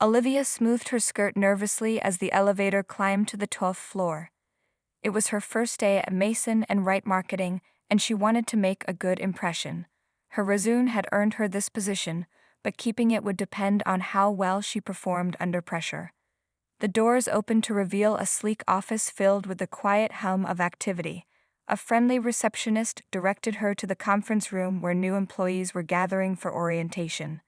Olivia smoothed her skirt nervously as the elevator climbed to the 12th floor. It was her first day at Mason and Wright Marketing, and she wanted to make a good impression. Her resume had earned her this position, but keeping it would depend on how well she performed under pressure. The doors opened to reveal a sleek office filled with the quiet hum of activity. A friendly receptionist directed her to the conference room where new employees were gathering for orientation.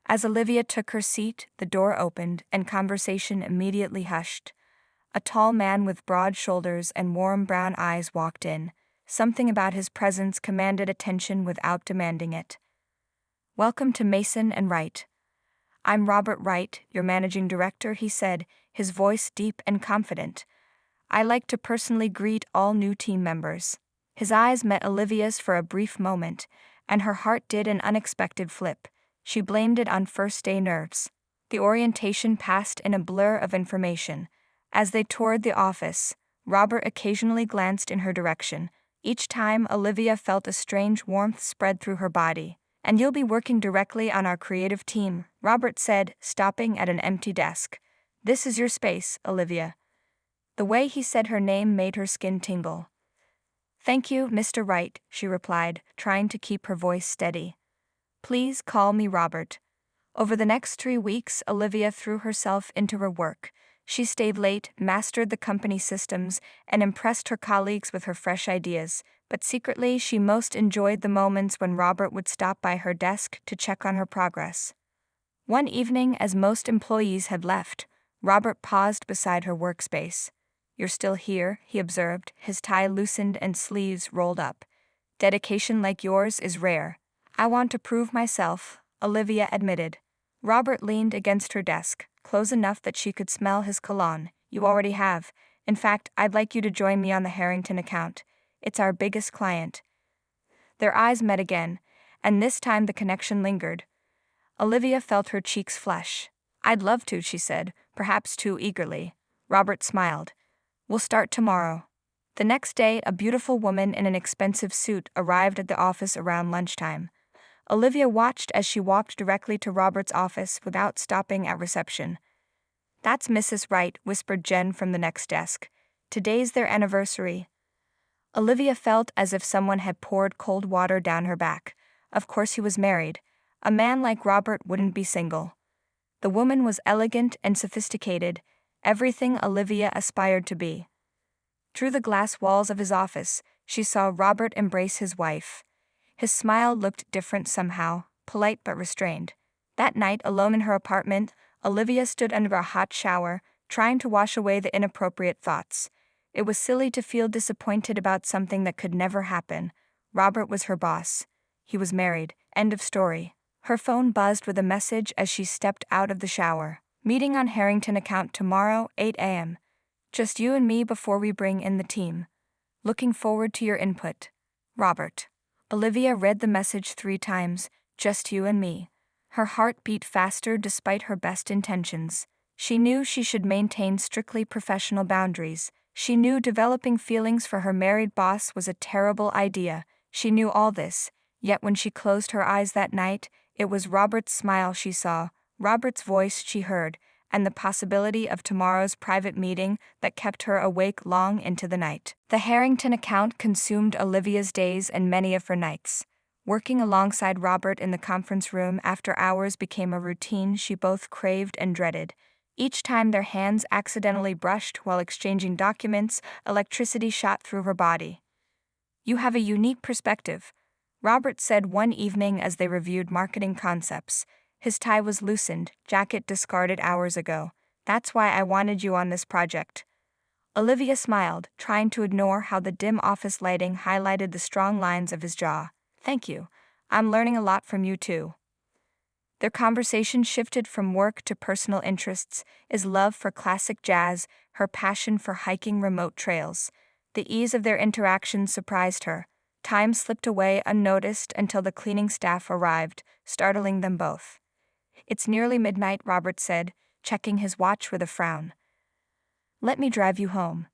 As Olivia took her seat, the door opened and conversation immediately hushed. A tall man with broad shoulders and warm brown eyes walked in. Something about his presence commanded attention without demanding it. "Welcome to Mason and Wright. I'm Robert Wright, your managing director," he said, his voice deep and confident. "I like to personally greet all new team members." His eyes met Olivia's for a brief moment, and her heart did an unexpected flip. She blamed it on first-day nerves. The orientation passed in a blur of information. As they toured the office, Robert occasionally glanced in her direction. Each time, Olivia felt a strange warmth spread through her body. "And you'll be working directly on our creative team," Robert said, stopping at an empty desk. "This is your space, Olivia." The way he said her name made her skin tingle. "Thank you, Mr. Wright," she replied, trying to keep her voice steady. "Please call me Robert." Over the next 3 weeks, Olivia threw herself into her work. She stayed late, mastered the company systems, and impressed her colleagues with her fresh ideas, but secretly she most enjoyed the moments when Robert would stop by her desk to check on her progress. One evening, as most employees had left, Robert paused beside her workspace. "You're still here," he observed, his tie loosened and sleeves rolled up. "Dedication like yours is rare." "I want to prove myself," Olivia admitted. Robert leaned against her desk, close enough that she could smell his cologne. "You already have. In fact, I'd like you to join me on the Harrington account. It's our biggest client." Their eyes met again, and this time the connection lingered. Olivia felt her cheeks flush. "I'd love to," she said, perhaps too eagerly. Robert smiled. "We'll start tomorrow." The next day, a beautiful woman in an expensive suit arrived at the office around lunchtime. Olivia watched as she walked directly to Robert's office without stopping at reception. "That's Mrs. Wright," whispered Jen from the next desk. "Today's their anniversary." Olivia felt as if someone had poured cold water down her back. Of course he was married. A man like Robert wouldn't be single. The woman was elegant and sophisticated, everything Olivia aspired to be. Through the glass walls of his office, she saw Robert embrace his wife. His smile looked different somehow, polite but restrained. That night, alone in her apartment, Olivia stood under a hot shower, trying to wash away the inappropriate thoughts. It was silly to feel disappointed about something that could never happen. Robert was her boss. He was married. End of story. Her phone buzzed with a message as she stepped out of the shower. "Meeting on Harrington account tomorrow, 8 a.m. Just you and me before we bring in the team. Looking forward to your input. Robert." Olivia read the message 3 times, "Just you and me." Her heart beat faster despite her best intentions. She knew she should maintain strictly professional boundaries. She knew developing feelings for her married boss was a terrible idea. She knew all this, yet when she closed her eyes that night, it was Robert's smile she saw, Robert's voice she heard, and the possibility of tomorrow's private meeting that kept her awake long into the night. The Harrington account consumed Olivia's days and many of her nights. Working alongside Robert in the conference room after hours became a routine she both craved and dreaded. Each time their hands accidentally brushed while exchanging documents, electricity shot through her body. "You have a unique perspective," Robert said one evening as they reviewed marketing concepts. His tie was loosened, jacket discarded hours ago. "That's why I wanted you on this project." Olivia smiled, trying to ignore how the dim office lighting highlighted the strong lines of his jaw. "Thank you. I'm learning a lot from you too." Their conversation shifted from work to personal interests, his love for classic jazz, her passion for hiking remote trails. The ease of their interaction surprised her. Time slipped away unnoticed until the cleaning staff arrived, startling them both. "It's nearly midnight," Robert said, checking his watch with a frown. "Let me drive you home."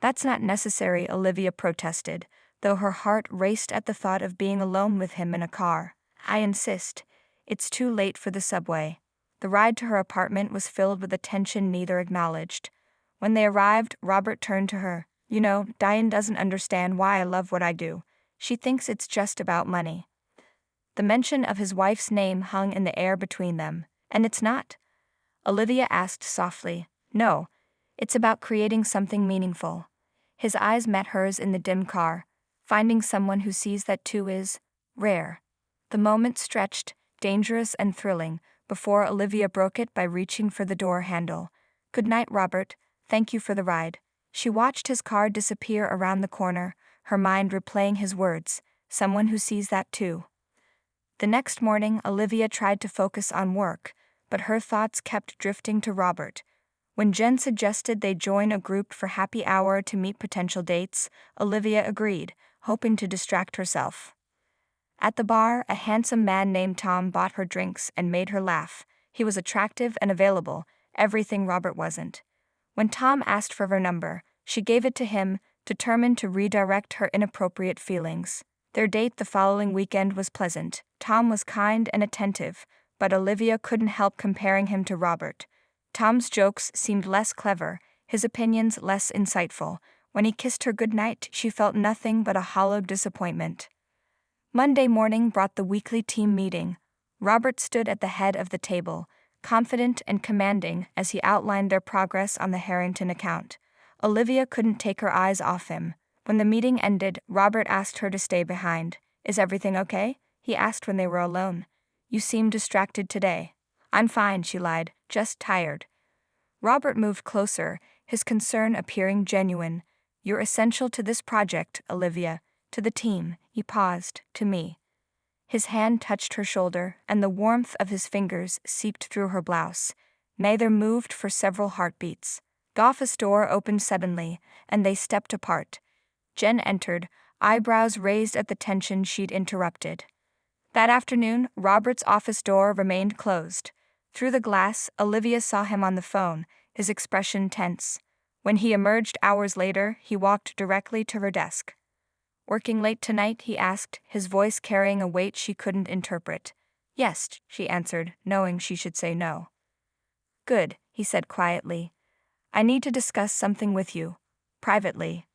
"That's not necessary," Olivia protested, though her heart raced at the thought of being alone with him in a car. "I insist. It's too late for the subway." The ride to her apartment was filled with a tension neither acknowledged. When they arrived, Robert turned to her. You know, Diane doesn't understand why I love what I do. She thinks it's just about money. The mention of his wife's name hung in the air between them. And it's not? Olivia asked softly. No, it's about creating something meaningful. His eyes met hers in the dim car. Finding someone who sees that too is rare. The moment stretched, dangerous and thrilling, before Olivia broke it by reaching for the door handle. Good night, Robert. Thank you for the ride. She watched his car disappear around the corner, her mind replaying his words, someone who sees that too. The next morning, Olivia tried to focus on work, but her thoughts kept drifting to Robert. When Jen suggested they join a group for happy hour to meet potential dates, Olivia agreed, hoping to distract herself. At the bar, a handsome man named Tom bought her drinks and made her laugh. He was attractive and available, everything Robert wasn't. When Tom asked for her number, she gave it to him, determined to redirect her inappropriate feelings. Their date the following weekend was pleasant. Tom was kind and attentive, but Olivia couldn't help comparing him to Robert. Tom's jokes seemed less clever, his opinions less insightful. When he kissed her goodnight, she felt nothing but a hollow disappointment. Monday morning brought the weekly team meeting. Robert stood at the head of the table, confident and commanding as he outlined their progress on the Harrington account. Olivia couldn't take her eyes off him. When the meeting ended, Robert asked her to stay behind. Is everything okay? He asked when they were alone. You seem distracted today. I'm fine, she lied, just tired. Robert moved closer, his concern appearing genuine. You're essential to this project, Olivia. To the team, he paused, to me. His hand touched her shoulder, and the warmth of his fingers seeped through her blouse. Neither moved for several heartbeats. The office door opened suddenly, and they stepped apart. Jen entered, eyebrows raised at the tension she'd interrupted. That afternoon, Robert's office door remained closed. Through the glass, Olivia saw him on the phone, his expression tense. When he emerged hours later, he walked directly to her desk. Working late tonight? He asked, his voice carrying a weight she couldn't interpret. Yes, she answered, knowing she should say no. Good, he said quietly. I need to discuss something with you. Privately.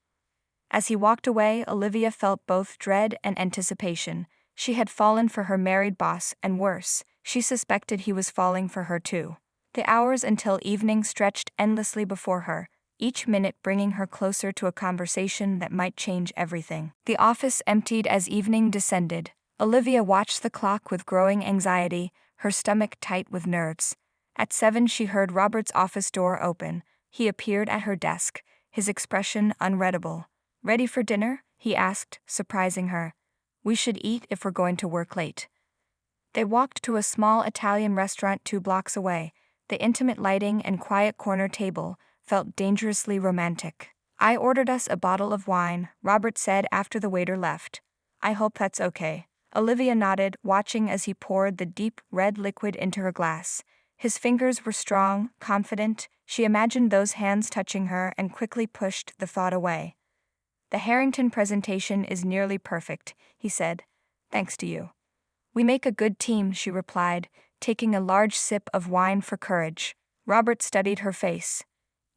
As he walked away, Olivia felt both dread and anticipation. She had fallen for her married boss, and worse, she suspected he was falling for her too. The hours until evening stretched endlessly before her, each minute bringing her closer to a conversation that might change everything. The office emptied as evening descended. Olivia watched the clock with growing anxiety, her stomach tight with nerves. At 7 she heard Robert's office door open. He appeared at her desk, his expression unreadable. Ready for dinner? He asked, surprising her. We should eat if we're going to work late. They walked to a small Italian restaurant 2 blocks away. The intimate lighting and quiet corner table felt dangerously romantic. I ordered us a bottle of wine, Robert said after the waiter left. I hope that's okay. Olivia nodded, watching as he poured the deep red liquid into her glass. His fingers were strong, confident. She imagined those hands touching her and quickly pushed the thought away. The Harrington presentation is nearly perfect, he said. Thanks to you. We make a good team, she replied, taking a large sip of wine for courage. Robert studied her face.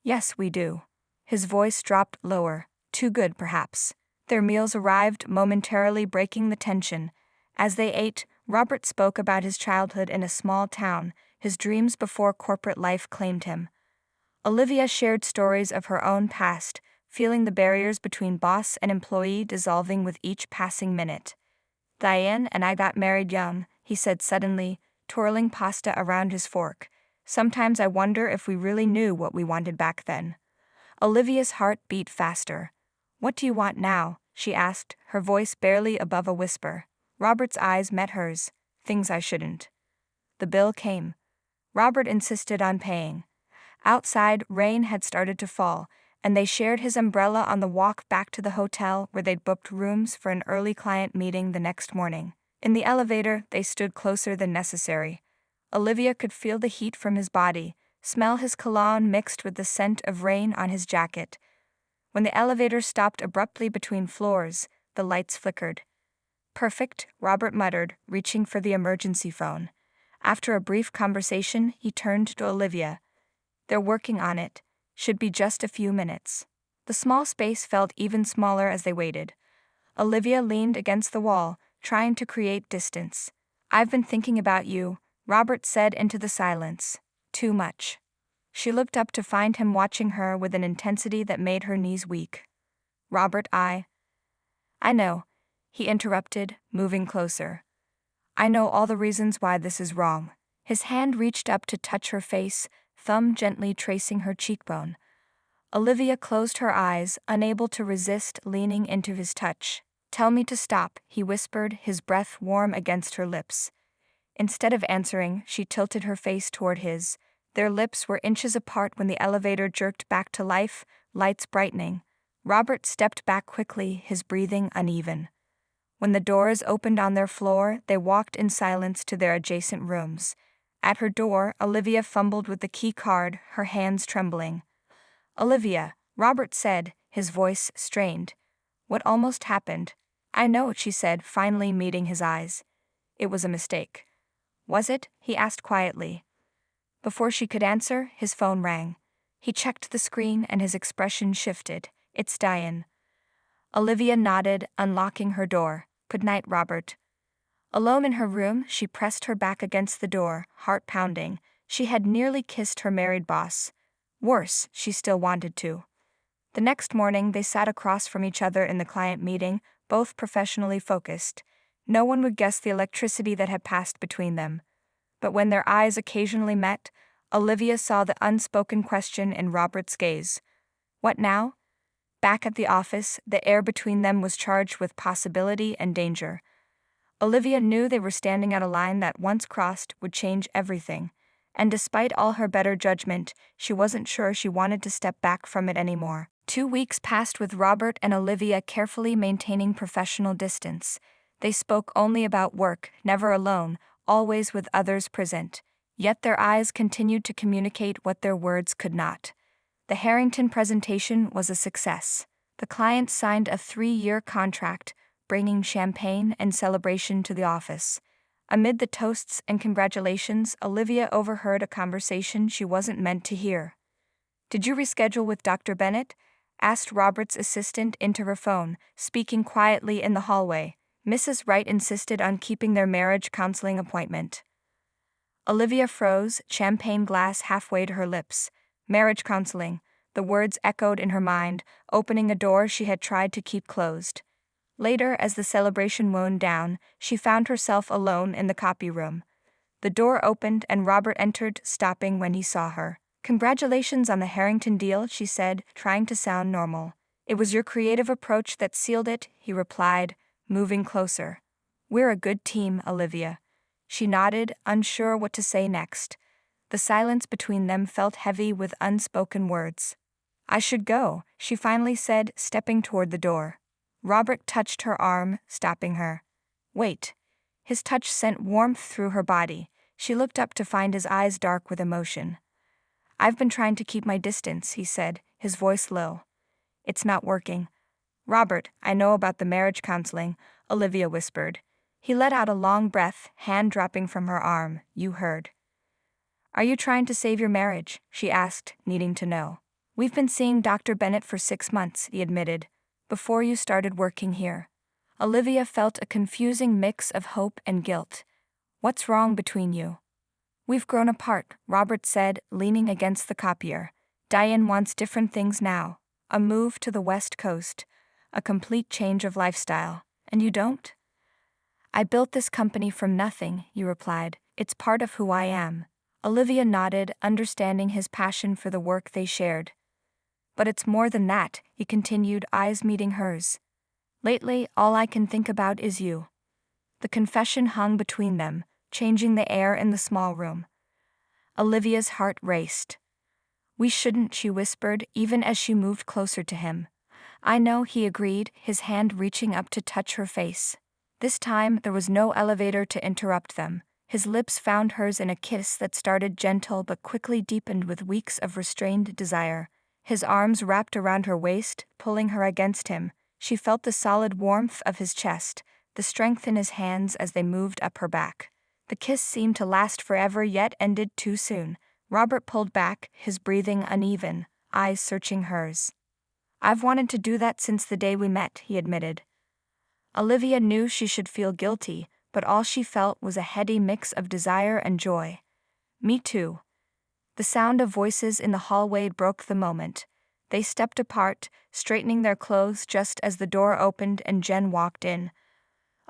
Yes, we do. His voice dropped lower. Too good, perhaps. Their meals arrived, momentarily breaking the tension. As they ate, Robert spoke about his childhood in a small town, his dreams before corporate life claimed him. Olivia shared stories of her own past, feeling the barriers between boss and employee dissolving with each passing minute. Diane and I got married young, he said suddenly, twirling pasta around his fork. Sometimes I wonder if we really knew what we wanted back then. Olivia's heart beat faster. What do you want now? She asked, her voice barely above a whisper. Robert's eyes met hers. Things I shouldn't. The bill came. Robert insisted on paying. Outside, rain had started to fall, and they shared his umbrella on the walk back to the hotel where they'd booked rooms for an early client meeting the next morning. In the elevator, they stood closer than necessary. Olivia could feel the heat from his body, smell his cologne mixed with the scent of rain on his jacket. When the elevator stopped abruptly between floors, the lights flickered. Perfect, Robert muttered, reaching for the emergency phone. After a brief conversation, he turned to Olivia. "They're working on it. Should be just a few minutes." The small space felt even smaller as they waited. Olivia leaned against the wall, trying to create distance. "I've been thinking about you," Robert said into the silence. "Too much." She looked up to find him watching her with an intensity that made her knees weak. "Robert, I know," he interrupted, moving closer. "I know all the reasons why this is wrong." His hand reached up to touch her face, thumb gently tracing her cheekbone. Olivia closed her eyes, unable to resist leaning into his touch. "Tell me to stop," he whispered, his breath warm against her lips. Instead of answering, she tilted her face toward his. Their lips were inches apart when the elevator jerked back to life, lights brightening. Robert stepped back quickly, his breathing uneven. When the doors opened on their floor, they walked in silence to their adjacent rooms. At her door, Olivia fumbled with the key card, her hands trembling. "Olivia," Robert said, his voice strained. "What almost happened?" "I know," she said, finally meeting his eyes. "It was a mistake." "Was it?" he asked quietly. Before she could answer, his phone rang. He checked the screen and his expression shifted. "It's Diane." Olivia nodded, unlocking her door. "Good night, Robert." Alone in her room, she pressed her back against the door, heart pounding. She had nearly kissed her married boss. Worse, she still wanted to. The next morning, they sat across from each other in the client meeting, both professionally focused. No one would guess the electricity that had passed between them. But when their eyes occasionally met, Olivia saw the unspoken question in Robert's gaze. What now? Back at the office, the air between them was charged with possibility and danger. Olivia knew they were standing at a line that, once crossed, would change everything. And despite all her better judgment, she wasn't sure she wanted to step back from it anymore. 2 weeks passed with Robert and Olivia carefully maintaining professional distance. They spoke only about work, never alone, always with others present. Yet their eyes continued to communicate what their words could not. The Harrington presentation was a success. The client signed a 3-year contract, bringing champagne and celebration to the office. Amid the toasts and congratulations, Olivia overheard a conversation she wasn't meant to hear. "Did you reschedule with Dr. Bennett?" asked Robert's assistant into her phone, speaking quietly in the hallway. Mrs. Wright insisted on keeping their marriage counseling appointment. Olivia froze, champagne glass halfway to her lips. Marriage counseling. The words echoed in her mind, opening a door she had tried to keep closed. Later, as the celebration wound down, she found herself alone in the copy room. The door opened and Robert entered, stopping when he saw her. "Congratulations on the Harrington deal," she said, trying to sound normal. "It was your creative approach that sealed it," he replied, moving closer. "We're a good team, Olivia." She nodded, unsure what to say next. The silence between them felt heavy with unspoken words. "I should go," she finally said, stepping toward the door. Robert touched her arm, stopping her. "Wait." His touch sent warmth through her body. She looked up to find his eyes dark with emotion. "I've been trying to keep my distance," he said, his voice low. "It's not working." "Robert, I know about the marriage counseling," Olivia whispered. He let out a long breath, hand dropping from her arm. "You heard." "Are you trying to save your marriage?" she asked, needing to know. "We've been seeing Dr. Bennett for 6 months," he admitted, "before you started working here." Olivia felt a confusing mix of hope and guilt. "What's wrong between you?" "We've grown apart," Robert said, leaning against the copier. "Diane wants different things now. A move to the West Coast. A complete change of lifestyle. And you don't?" "I built this company from nothing," you replied. "It's part of who I am." Olivia nodded, understanding his passion for the work they shared. "But it's more than that," he continued, eyes meeting hers. "Lately, all I can think about is you." The confession hung between them, changing the air in the small room. Olivia's heart raced. "We shouldn't," she whispered, even as she moved closer to him. "I know," he agreed, his hand reaching up to touch her face. This time, there was no elevator to interrupt them. His lips found hers in a kiss that started gentle but quickly deepened with weeks of restrained desire. His arms wrapped around her waist, pulling her against him. She felt the solid warmth of his chest, the strength in his hands as they moved up her back. The kiss seemed to last forever yet ended too soon. Robert pulled back, his breathing uneven, eyes searching hers. "I've wanted to do that since the day we met," he admitted. Olivia knew she should feel guilty, but all she felt was a heady mix of desire and joy. "Me too." The sound of voices in the hallway broke the moment. They stepped apart, straightening their clothes just as the door opened and Jen walked in.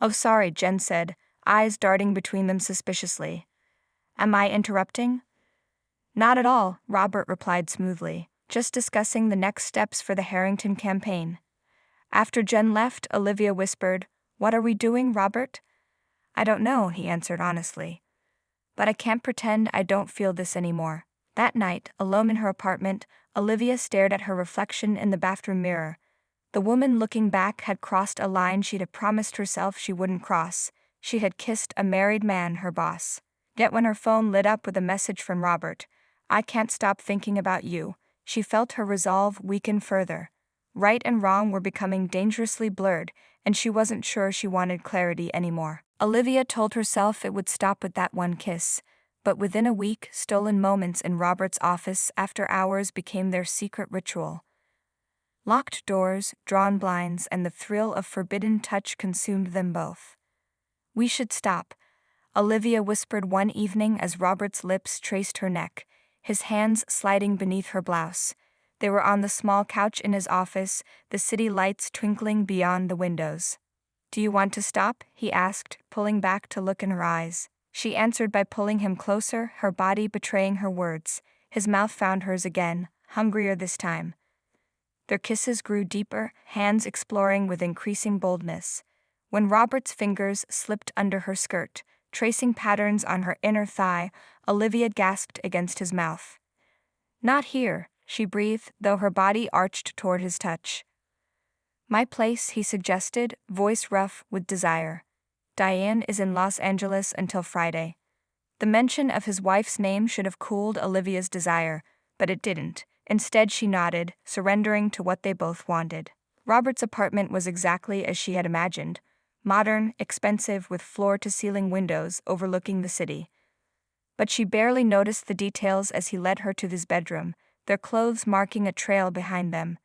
"Oh, sorry," Jen said, eyes darting between them suspiciously. "Am I interrupting?" "Not at all," Robert replied smoothly, "just discussing the next steps for the Harrington campaign." After Jen left, Olivia whispered, "What are we doing, Robert?" "I don't know," he answered honestly. "But I can't pretend I don't feel this anymore." That night, alone in her apartment, Olivia stared at her reflection in the bathroom mirror. The woman looking back had crossed a line she'd have promised herself she wouldn't cross. She had kissed a married man, her boss. Yet when her phone lit up with a message from Robert, "I can't stop thinking about you," she felt her resolve weaken further. Right and wrong were becoming dangerously blurred, and she wasn't sure she wanted clarity anymore. Olivia told herself it would stop with that one kiss, but within a week, stolen moments in Robert's office after hours became their secret ritual. Locked doors, drawn blinds, and the thrill of forbidden touch consumed them both. "We should stop," Olivia whispered one evening as Robert's lips traced her neck, his hands sliding beneath her blouse. They were on the small couch in his office, the city lights twinkling beyond the windows. "Do you want to stop?" he asked, pulling back to look in her eyes. She answered by pulling him closer, her body betraying her words. His mouth found hers again, hungrier this time. Their kisses grew deeper, hands exploring with increasing boldness. When Robert's fingers slipped under her skirt, tracing patterns on her inner thigh, Olivia gasped against his mouth. "Not here," she breathed, though her body arched toward his touch. "My place," he suggested, voice rough with desire. "Diane is in Los Angeles until Friday." The mention of his wife's name should have cooled Olivia's desire, but it didn't. Instead, she nodded, surrendering to what they both wanted. Robert's apartment was exactly as she had imagined, modern, expensive, with floor-to-ceiling windows overlooking the city. But she barely noticed the details as he led her to his bedroom, their clothes marking a trail behind them.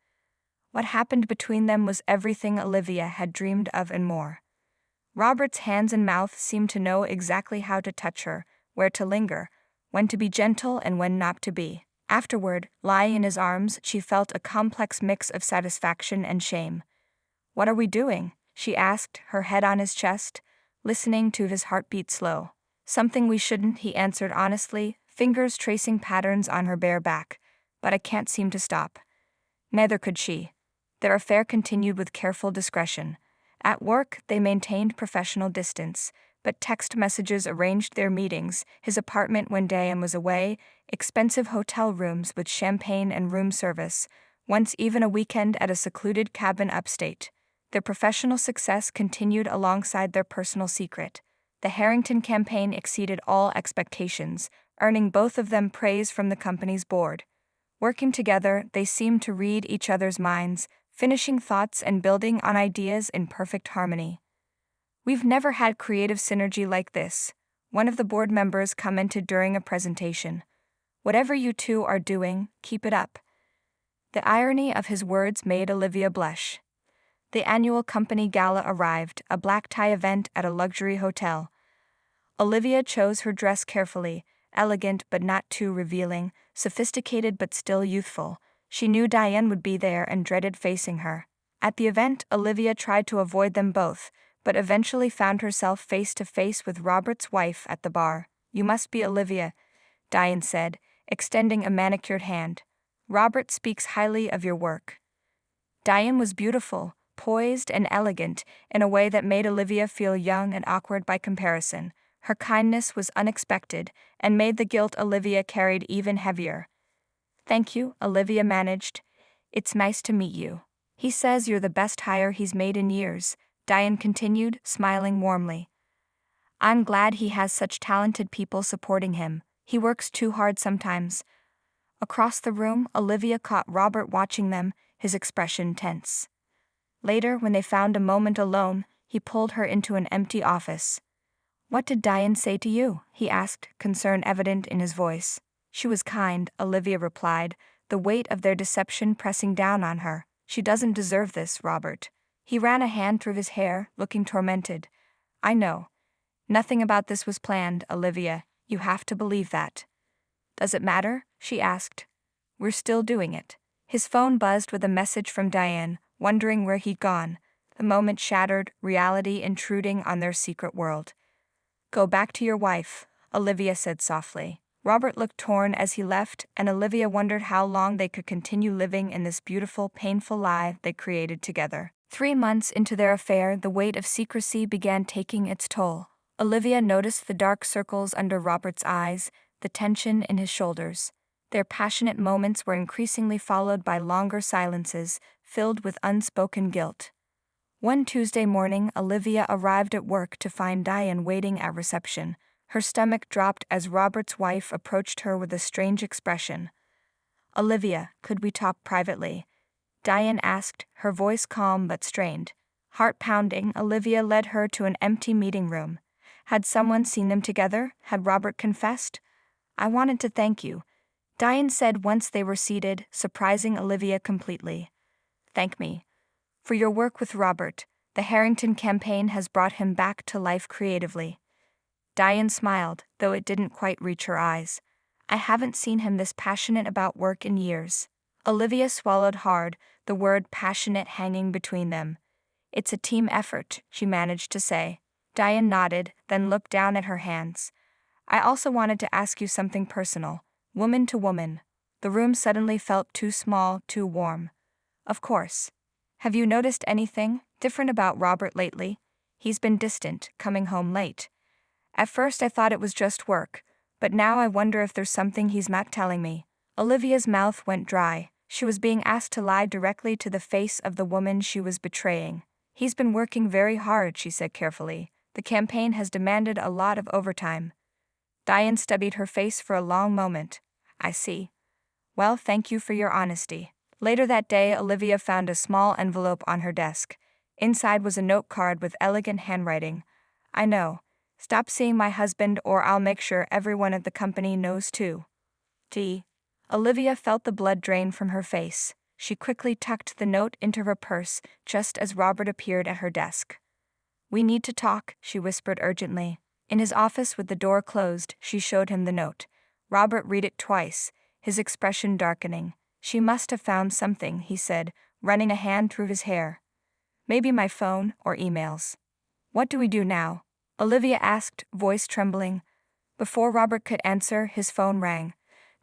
What happened between them was everything Olivia had dreamed of and more. Robert's hands and mouth seemed to know exactly how to touch her, where to linger, when to be gentle and when not to be. Afterward, lying in his arms, she felt a complex mix of satisfaction and shame. "What are we doing?" she asked, her head on his chest, listening to his heartbeat slow. "Something we shouldn't," he answered honestly, fingers tracing patterns on her bare back. "But I can't seem to stop." Neither could she. Their affair continued with careful discretion. At work, they maintained professional distance, but text messages arranged their meetings, his apartment when Diane was away, expensive hotel rooms with champagne and room service, once even a weekend at a secluded cabin upstate. Their professional success continued alongside their personal secret. The Harrington campaign exceeded all expectations, earning both of them praise from the company's board. Working together, they seemed to read each other's minds, finishing thoughts and building on ideas in perfect harmony. "We've never had creative synergy like this," one of the board members commented during a presentation. "Whatever you two are doing, keep it up." The irony of his words made Olivia blush. The annual company gala arrived, a black tie event at a luxury hotel. Olivia chose her dress carefully, elegant but not too revealing, sophisticated but still youthful. She knew Diane would be there and dreaded facing her. At the event, Olivia tried to avoid them both, but eventually found herself face to face with Robert's wife at the bar. "You must be Olivia," Diane said, extending a manicured hand. "Robert speaks highly of your work." Diane was beautiful, poised and elegant in a way that made Olivia feel young and awkward by comparison. Her kindness was unexpected and made the guilt Olivia carried even heavier. "Thank you," Olivia managed. "It's nice to meet you. He says you're the best hire he's made in years," Diane continued, smiling warmly. "I'm glad he has such talented people supporting him. He works too hard sometimes." Across the room, Olivia caught Robert watching them, his expression tense. Later, when they found a moment alone, he pulled her into an empty office. What did Diane say to you? He asked, concern evident in his voice. She was kind, Olivia replied, the weight of their deception pressing down on her. She doesn't deserve this, Robert. He ran a hand through his hair, looking tormented. I know. Nothing about this was planned, Olivia. You have to believe that. Does it matter? She asked. We're still doing it. His phone buzzed with a message from Diane, wondering where he'd gone. The moment shattered, reality intruding on their secret world. Go back to your wife, Olivia said softly. Robert looked torn as he left, and Olivia wondered how long they could continue living in this beautiful, painful lie they created together. 3 months into their affair, the weight of secrecy began taking its toll. Olivia noticed the dark circles under Robert's eyes, the tension in his shoulders. Their passionate moments were increasingly followed by longer silences, filled with unspoken guilt. One Tuesday morning, Olivia arrived at work to find Diane waiting at reception. Her stomach dropped as Robert's wife approached her with a strange expression. Olivia, could we talk privately? Diane asked, her voice calm but strained. Heart pounding, Olivia led her to an empty meeting room. Had someone seen them together? Had Robert confessed? I wanted to thank you, Diane said once they were seated, surprising Olivia completely. Thank me. For your work with Robert, the Harrington campaign has brought him back to life creatively. Diane smiled, though it didn't quite reach her eyes. I haven't seen him this passionate about work in years. Olivia swallowed hard, the word passionate hanging between them. It's a team effort, she managed to say. Diane nodded, then looked down at her hands. I also wanted to ask you something personal, woman to woman. The room suddenly felt too small, too warm. Of course. Have you noticed anything different about Robert lately? He's been distant, coming home late. At first I thought it was just work, but now I wonder if there's something he's not telling me. Olivia's mouth went dry. She was being asked to lie directly to the face of the woman she was betraying. He's been working very hard, she said carefully. The campaign has demanded a lot of overtime. Diane studied her face for a long moment. I see. Well, thank you for your honesty. Later that day, Olivia found a small envelope on her desk. Inside was a note card with elegant handwriting. I know. Stop seeing my husband or I'll make sure everyone at the company knows too. D. Olivia felt the blood drain from her face. She quickly tucked the note into her purse just as Robert appeared at her desk. We need to talk, she whispered urgently. In his office with the door closed, she showed him the note. Robert read it twice, his expression darkening. She must have found something, he said, running a hand through his hair. Maybe my phone or emails. What do we do now? Olivia asked, voice trembling. Before Robert could answer, his phone rang.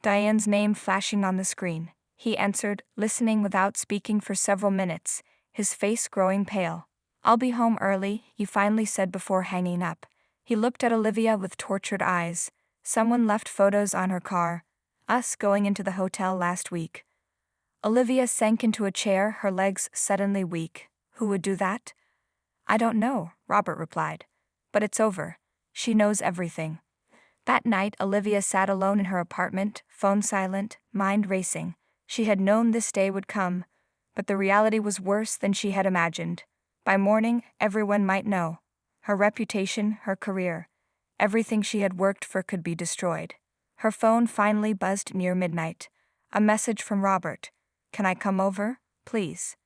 Diane's name flashing on the screen. He answered, listening without speaking for several minutes, his face growing pale. I'll be home early, he finally said before hanging up. He looked at Olivia with tortured eyes. Someone left photos on her car. Us going into the hotel last week. Olivia sank into a chair, her legs suddenly weak. Who would do that? I don't know, Robert replied. But it's over. She knows everything. That night, Olivia sat alone in her apartment, phone silent, mind racing. She had known this day would come, but the reality was worse than she had imagined. By morning, everyone might know. Her reputation, her career, everything she had worked for could be destroyed. Her phone finally buzzed near midnight. A message from Robert. Can I come over, please?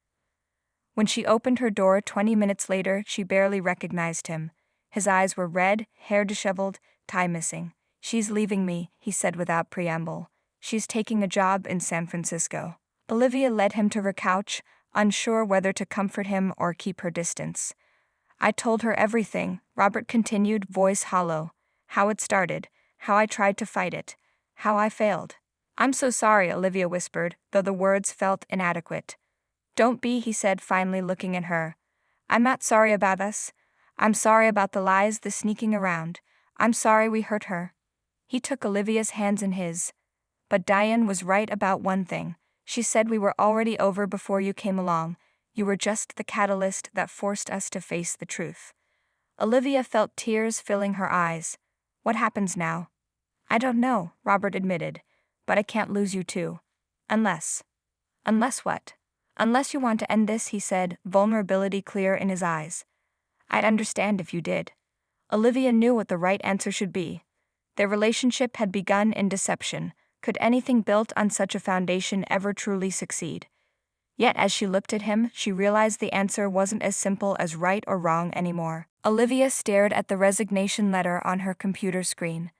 When she opened her door 20 minutes later, she barely recognized him. His eyes were red, hair disheveled, tie missing. She's leaving me, he said without preamble. She's taking a job in San Francisco. Olivia led him to her couch, unsure whether to comfort him or keep her distance. I told her everything, Robert continued, voice hollow. How it started, how I tried to fight it, how I failed. I'm so sorry, Olivia whispered, though the words felt inadequate. Don't be, he said, finally looking at her. I'm not sorry about us. I'm sorry about the lies, the sneaking around. I'm sorry we hurt her. He took Olivia's hands in his. But Diane was right about one thing. She said we were already over before you came along. You were just the catalyst that forced us to face the truth. Olivia felt tears filling her eyes. What happens now? I don't know, Robert admitted. But I can't lose you too. Unless. Unless what? Unless you want to end this, he said, vulnerability clear in his eyes. I'd understand if you did. Olivia knew what the right answer should be. Their relationship had begun in deception. Could anything built on such a foundation ever truly succeed? Yet as she looked at him, she realized the answer wasn't as simple as right or wrong anymore. Olivia stared at the resignation letter on her computer screen.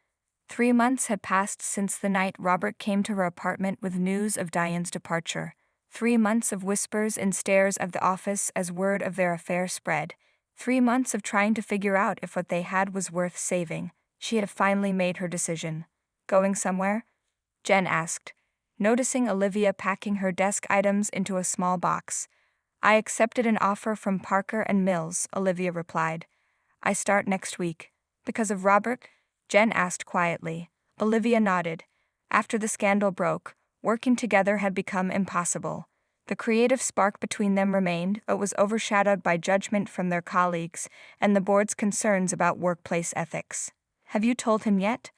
3 months had passed since the night Robert came to her apartment with news of Diane's departure. 3 months of whispers and stares at the office as word of their affair spread. 3 months of trying to figure out if what they had was worth saving. She had finally made her decision. Going somewhere? Jen asked, noticing Olivia packing her desk items into a small box. I accepted an offer from Parker and Mills, Olivia replied. I start next week. Because of Robert? Jen asked quietly. Olivia nodded. After the scandal broke, working together had become impossible. The creative spark between them remained, but was overshadowed by judgment from their colleagues and the board's concerns about workplace ethics. Have you told him yet?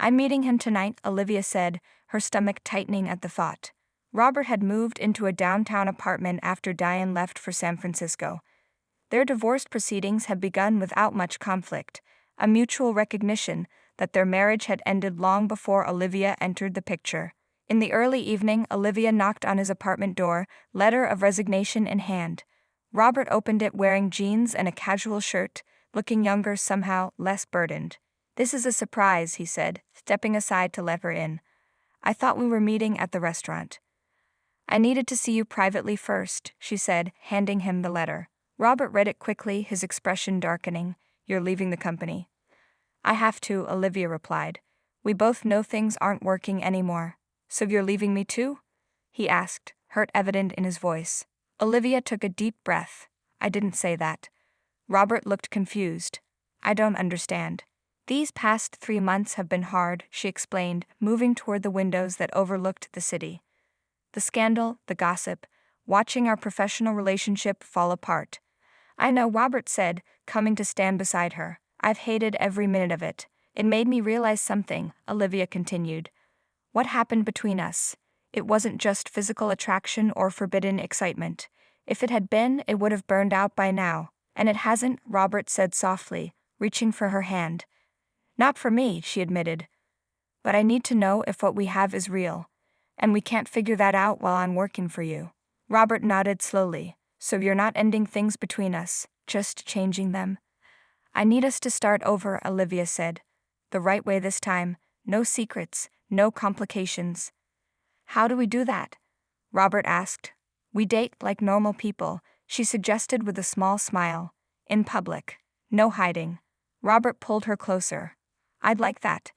I'm meeting him tonight, Olivia said, her stomach tightening at the thought. Robert had moved into a downtown apartment after Diane left for San Francisco. Their divorce proceedings had begun without much conflict, a mutual recognition that their marriage had ended long before Olivia entered the picture. In the early evening, Olivia knocked on his apartment door, letter of resignation in hand. Robert opened it wearing jeans and a casual shirt, looking younger somehow, less burdened. This is a surprise, he said, stepping aside to let her in. I thought we were meeting at the restaurant. I needed to see you privately first, she said, handing him the letter. Robert read it quickly, his expression darkening. You're leaving the company. I have to, Olivia replied. We both know things aren't working anymore. So you're leaving me too? He asked, hurt evident in his voice. Olivia took a deep breath. I didn't say that. Robert looked confused. I don't understand. These past 3 months have been hard, she explained, moving toward the windows that overlooked the city. The scandal, the gossip, watching our professional relationship fall apart. I know, Robert said, coming to stand beside her. I've hated every minute of it. It made me realize something, Olivia continued. What happened between us? It wasn't just physical attraction or forbidden excitement. If it had been, it would have burned out by now. And it hasn't, Robert said softly, reaching for her hand. Not for me, she admitted. But I need to know if what we have is real. And we can't figure that out while I'm working for you. Robert nodded slowly. So you're not ending things between us, just changing them? I need us to start over, Olivia said. The right way this time. No secrets, no complications. How do we do that? Robert asked. We date like normal people, she suggested with a small smile. In public. No hiding. Robert pulled her closer. I'd like that.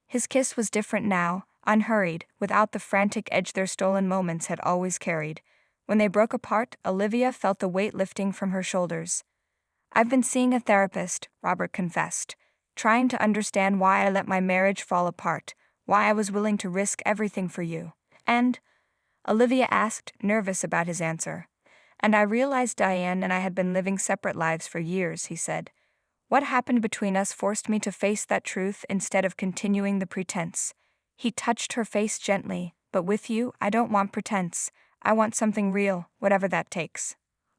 His kiss was different now, unhurried, without the frantic edge their stolen moments had always carried. When they broke apart, Olivia felt the weight lifting from her shoulders. I've been seeing a therapist, Robert confessed, trying to understand why I let my marriage fall apart, why I was willing to risk everything for you. And? Olivia asked, nervous about his answer. And I realized Diane and I had been living separate lives for years, he said. What happened between us forced me to face that truth instead of continuing the pretense. He touched her face gently, but with you, I don't want pretense. I want something real, whatever that takes.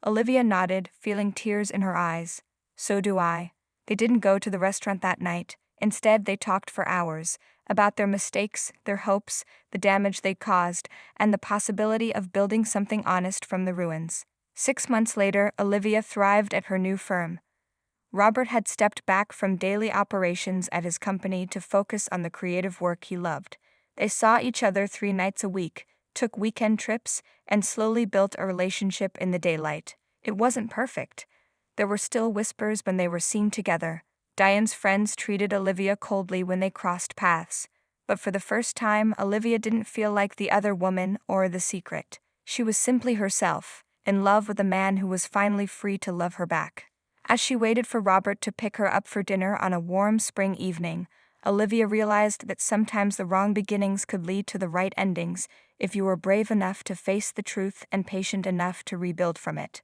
Olivia nodded, feeling tears in her eyes. So do I. They didn't go to the restaurant that night. Instead, they talked for hours, about their mistakes, their hopes, the damage they caused, and the possibility of building something honest from the ruins. 6 months later, Olivia thrived at her new firm. Robert had stepped back from daily operations at his company to focus on the creative work he loved. They saw each other 3 nights a week, took weekend trips, and slowly built a relationship in the daylight. It wasn't perfect. There were still whispers when they were seen together. Diane's friends treated Olivia coldly when they crossed paths. But for the first time, Olivia didn't feel like the other woman or the secret. She was simply herself, in love with a man who was finally free to love her back. As she waited for Robert to pick her up for dinner on a warm spring evening, Olivia realized that sometimes the wrong beginnings could lead to the right endings if you were brave enough to face the truth and patient enough to rebuild from it.